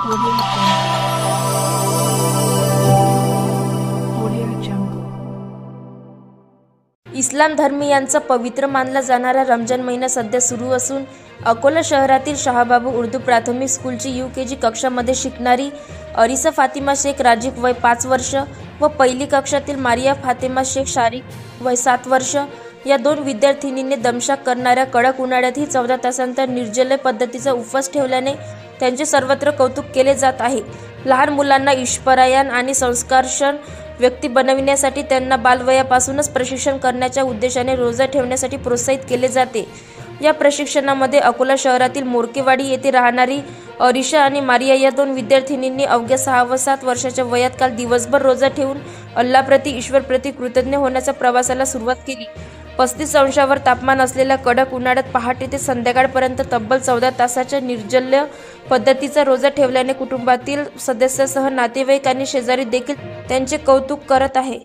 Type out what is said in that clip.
इस्लाम धर्मीयांचा पवित्र मानला जाणारा रमजान महिना सध्या सुरू असून अकोला शहरातील शाहबाबू उर्दू प्राथमिक स्कूलची UKG कक्षामध्ये शिकणारी अरिसा फातिमा शेख राजिक वय 5 वर्ष व पहिली कक्षातील मारिया फातिमा शेख शारिक वय 7 वर्ष या 2 विद्यार्थिनींनी दमछाक करणाऱ्या कडक उन्हाळ्यातही 14 तासांचा निर्जल पद्धतीचा उपवास ठेवल्याने त्यांचे सर्वत्र कौतुक केले जात आहे। लहान मुलांना ईश्वरायण आणि संस्कारक्षम व्यक्ती बनविण्यासाठी त्यांना बालवयापासूनच प्रशिक्षण करण्याच्या उद्देशाने रोजा ठेवण्यासाठी प्रोत्साहित केले जाते। या प्रशिक्षणामध्ये अकोला शहरातील मोरकेवाडी येथे राहणारी अरिशा आणि मारिया या 2 विद्यार्थिनींनी अवघ्या 6 व 7 वर्षाच्या वयात काल दिवसभर रोजा ठेवून अल्लाप्रती ईश्वरप्रती कृतज्ञ होण्याच्या प्रवासाला सुरुवात केली। 35 अंशावर तापमान असलेल्या कडक उन्हाळ्यात पहाटे ते संध्याकाळपर्यंत तब्बल 14 तासाच्या निर्जल्य पद्धतीचा रोजा ठेवल्याने कुटुंबातील सदस्यासह नातेवाईक आणि शेजारी देखील त्यांचे कौतुक करत आहे।